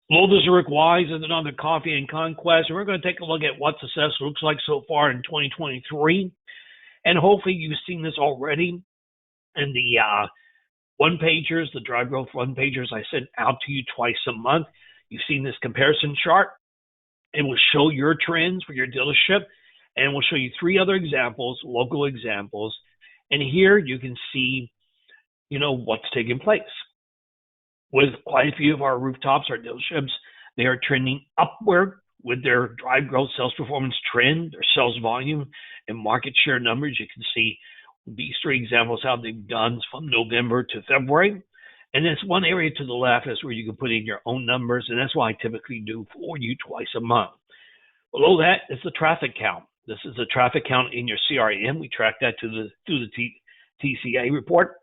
Hello, this is Rick Wise and another Coffee and Conquest, and we're going to take a look at what success looks like so far in 2023. And hopefully you've seen this already in the one-pagers, the drive growth one-pagers I send out to you twice a month. You've seen this comparison chart. It will show your trends for your dealership, and we'll show you three other examples, local examples. And here you can see, what's taking place. With quite a few of our rooftops, our dealerships, they are trending upward with their drive growth sales performance trend, their sales volume, and market share numbers. You can see these three examples, how they've done from November to February. And this one area to the left is where you can put in your own numbers, and that's what I typically do for you twice a month. Below that is the traffic count. This is the traffic count in your CRM. We track that through the TCA report,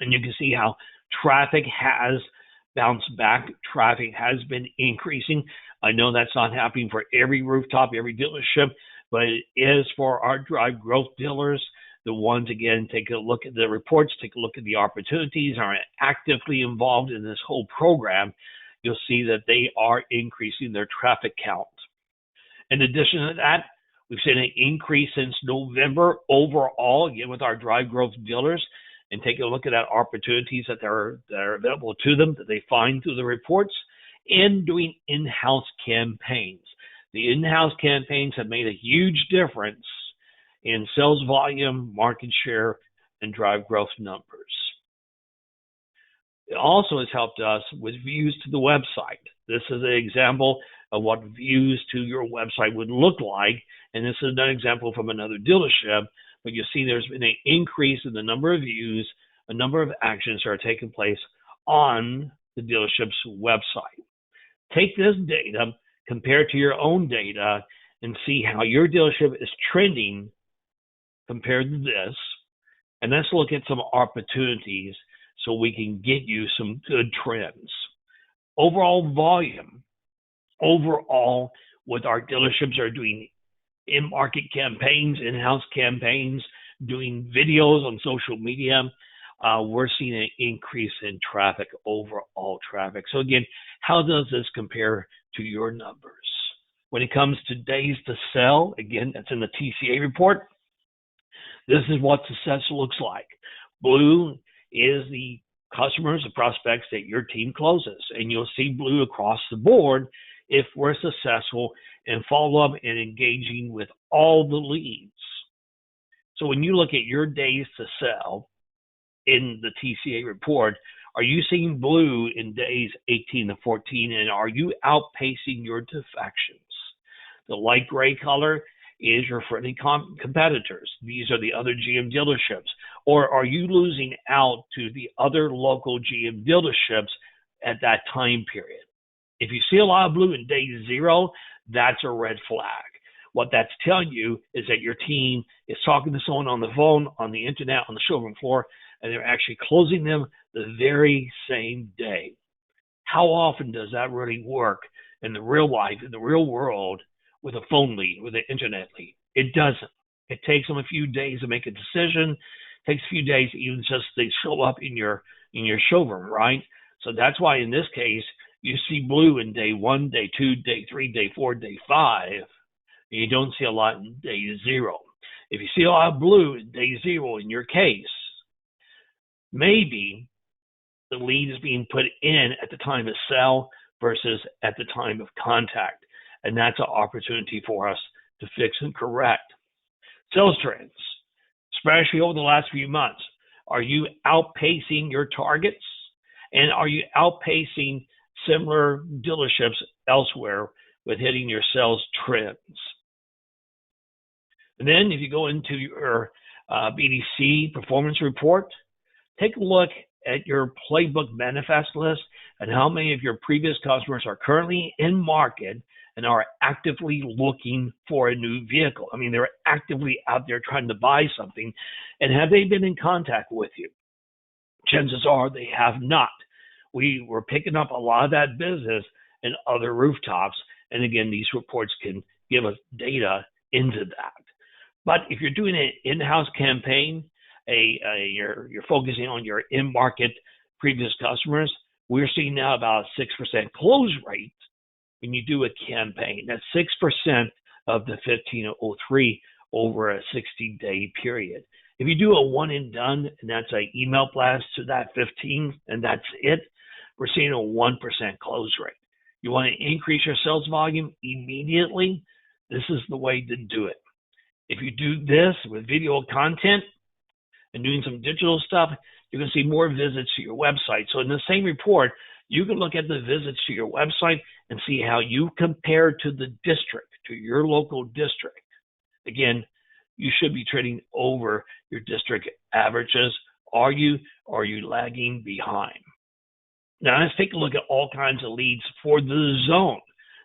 and you can see how traffic has bounced back. Traffic has been increasing. I know that's not happening for every rooftop, every dealership, but it is for our drive growth dealers. The ones, again, take a look at the reports, take a look at the opportunities, are actively involved in this whole program. You'll see that they are increasing their traffic count. In addition to that, we've seen an increase since November overall, again, with our drive growth dealers. And take a look at that opportunities that are available to them, that they find through the reports, and doing in-house campaigns. The in-house campaigns have made a huge difference in sales volume, market share, and drive growth numbers. It also has helped us with views to the website. This is an example of what views to your website would look like, and this is another example from another dealership. But you see there's been an increase in the number of views, a number of actions that are taking place on the dealership's website. Take this data, compare it to your own data, and see how your dealership is trending compared to this. And let's look at some opportunities so we can get you some good trends. Overall volume, what our dealerships are doing in-market campaigns, in-house campaigns, doing videos on social media, we're seeing an increase in traffic, overall traffic. So again, how does this compare to your numbers? When it comes to days to sell, again, that's in the TCA report. This is what success looks like. Blue is the customers, the prospects that your team closes, and you'll see blue across the board if we're successful in follow-up and engaging with all the leads. So when you look at your days to sell in the TCA report, are you seeing blue in days 18 to 14, and are you outpacing your defections? The light gray color is your friendly competitors. These are the other GM dealerships. Or are you losing out to the other local GM dealerships at that time period? If you see a lot of blue in day 0, that's a red flag. What that's telling you is that your team is talking to someone on the phone, on the internet, on the showroom floor, and they're actually closing them the very same day. How often does that really work in the real life, in the real world, with a phone lead, with an internet lead? It doesn't. It takes them a few days to make a decision. It takes a few days even just they show up in your showroom, right? So that's why in this case, you see blue in day 1, day 2, day 3, day 4, day 5, and you don't see a lot in day 0. If you see a lot of blue in day 0 in your case, maybe the lead is being put in at the time of sell versus at the time of contact, and that's an opportunity for us to fix and correct. Sales trends, especially over the last few months. Are you outpacing your targets? And are you outpacing similar dealerships elsewhere with hitting your sales trends? And then if you go into your BDC performance report, take a look at your playbook manifest list and how many of your previous customers are currently in market and are actively looking for a new vehicle. I mean, they're actively out there trying to buy something. And have they been in contact with you? Chances are they have not. We were picking up a lot of that business in other rooftops. And again, these reports can give us data into that. But if you're doing an in-house campaign, you're focusing on your in-market previous customers, we're seeing now about a 6% close rate when you do a campaign. That's 6% of the 1503 over a 60-day period. If you do a one and done, and that's an email blast to that 15, and that's it, we're seeing a 1% close rate. You want to increase your sales volume immediately? This is the way to do it. If you do this with video content and doing some digital stuff, you're going to see more visits to your website. So in the same report, you can look at the visits to your website and see how you compare to the district, to your local district. Again, you should be trading over your district averages. Are you lagging behind? Now let's take a look at all kinds of leads for the zone.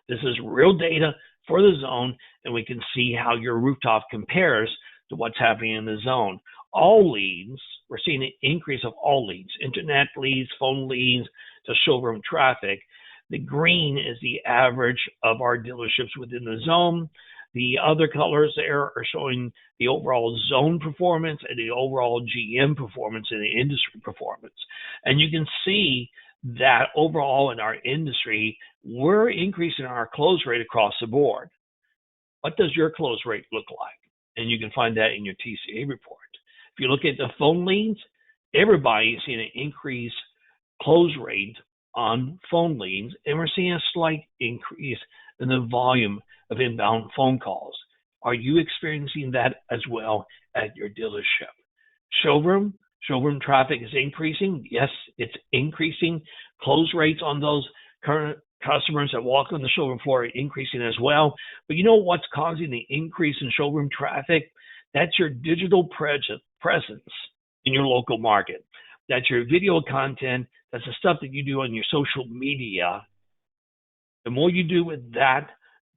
This is real data for the zone, and we can see how your rooftop compares to what's happening in the zone. All leads, we're seeing an increase of all leads, internet leads, phone leads, to showroom traffic. The green is the average of our dealerships within the zone. The other colors there are showing the overall zone performance and the overall GM performance and the industry performance. And you can see that overall in our industry, we're increasing our close rate across the board. What does your close rate look like? And you can find that in your TCA report. If you look at the phone leads, everybody is seeing an increased close rate on phone leads, and we're seeing a slight increase in the volume of inbound phone calls. Are you experiencing that as well at your dealership? Showroom traffic is increasing. Yes, it's increasing. Close rates on those current customers that walk on the showroom floor are increasing as well. But you know what's causing the increase in showroom traffic? That's your digital presence in your local market. That's your video content. That's the stuff that you do on your social media. The more you do with that,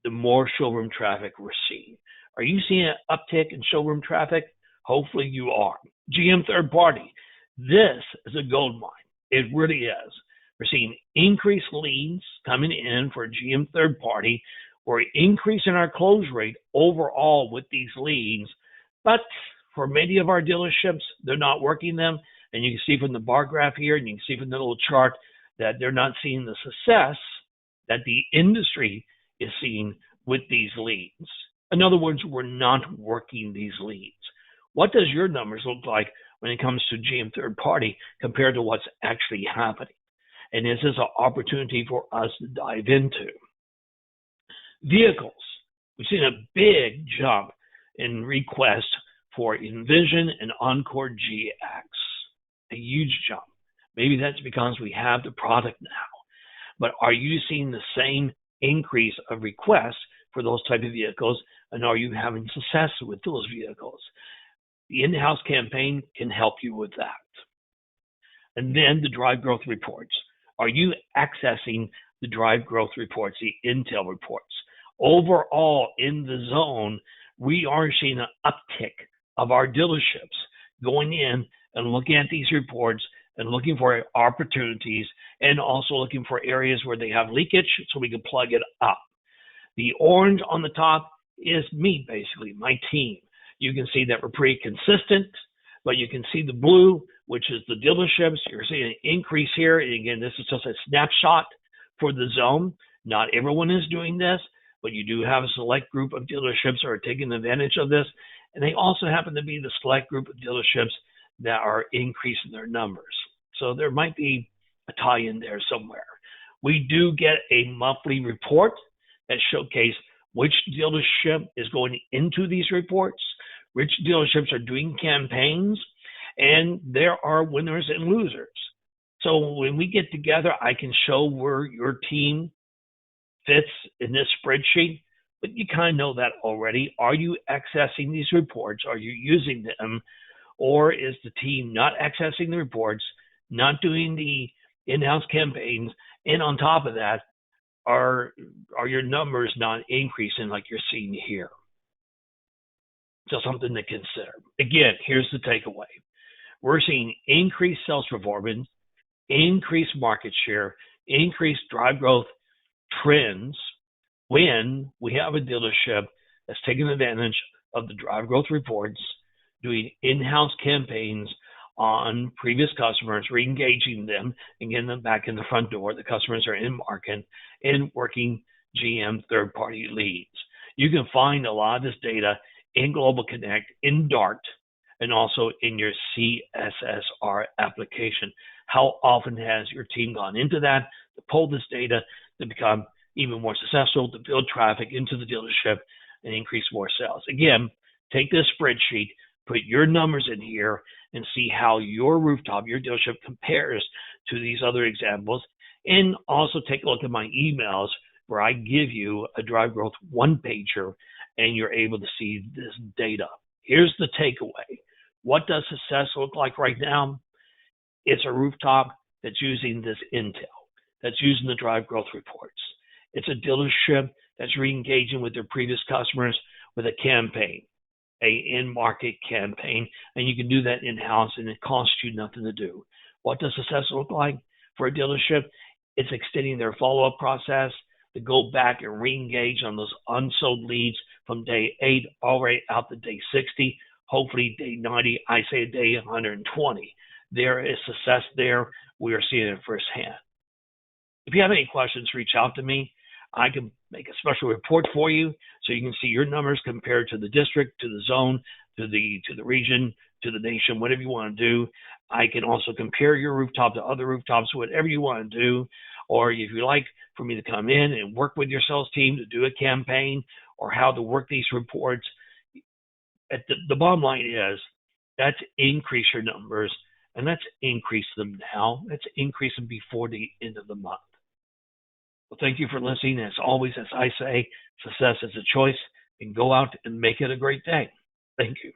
the more showroom traffic we're seeing. Are you seeing an uptick in showroom traffic? Hopefully you are. GM third party. This is a gold mine. It really is. We're seeing increased leads coming in for GM third party. We're increasing our close rate overall with these leads. But for many of our dealerships, they're not working them. And you can see from the bar graph here, and you can see from the little chart that they're not seeing the success that the industry is seeing with these leads. In other words, we're not working these leads. What does your numbers look like when it comes to GM third party compared to what's actually happening? And this is an opportunity for us to dive into. Vehicles. We've seen a big jump in requests for Envision and Encore GX. A huge jump. Maybe that's because we have the product now. But are you seeing the same increase of requests for those type of vehicles, and are you having success with those vehicles? The in-house campaign can help you with that. And then the drive growth reports. Are you accessing the drive growth reports, the Intel reports? Overall, in the zone, we are seeing an uptick of our dealerships going in and looking at these reports and looking for opportunities and also looking for areas where they have leakage so we can plug it up. The orange on the top is me, basically, my team. You can see that we're pretty consistent, but you can see the blue, which is the dealerships. You're seeing an increase here. And again, this is just a snapshot for the zone. Not everyone is doing this, but you do have a select group of dealerships that are taking advantage of this. And they also happen to be the select group of dealerships that are increasing their numbers. So there might be a tie-in there somewhere. We do get a monthly report that showcases which dealership is going into these reports, which dealerships are doing campaigns, and there are winners and losers. So when we get together, I can show where your team fits in this spreadsheet, but you kind of know that already. Are you accessing these reports? Are you using them? Or is the team not accessing the reports, not doing the in-house campaigns, and on top of that, are your numbers not increasing like you're seeing here? So something to consider. Again, here's the takeaway. We're seeing increased sales performance, increased market share, increased drive growth trends when we have a dealership that's taking advantage of the drive growth reports, doing in-house campaigns on previous customers, re-engaging them and getting them back in the front door. The customers are in market and working GM third-party leads. You can find a lot of this data in Global Connect, in Dart, and also in your CSSR application. How often has your team gone into that to pull this data to become even more successful, to build traffic into the dealership and increase more sales? Again, take this spreadsheet, put your numbers in here, and see how your rooftop, your dealership compares to these other examples. And also take a look at my emails where I give you a Drive Growth one-pager and you're able to see this data. Here's the takeaway. What does success look like right now? It's a rooftop that's using this intel, that's using the Drive Growth reports. It's a dealership that's re-engaging with their previous customers with a campaign, a in-market campaign, and you can do that in-house and it costs you nothing to do. What does success look like for a dealership? It's extending their follow-up process to go back and re-engage on those unsold leads from day 8 all the way out to day 60, hopefully day 90, I say day 120. There is success there. We are seeing it firsthand. If you have any questions, reach out to me. I can make a special report for you so you can see your numbers compared to the district, to the zone, to the region, to the nation, whatever you want to do. I can also compare your rooftop to other rooftops, whatever you want to do. Or if you like for me to come in and work with your sales team to do a campaign or how to work these reports, the bottom line is let's increase your numbers, and let's increase them now. Let's increase them before the end of the month. Well, thank you for listening. As always, as I say, success is a choice, and go out and make it a great day. Thank you.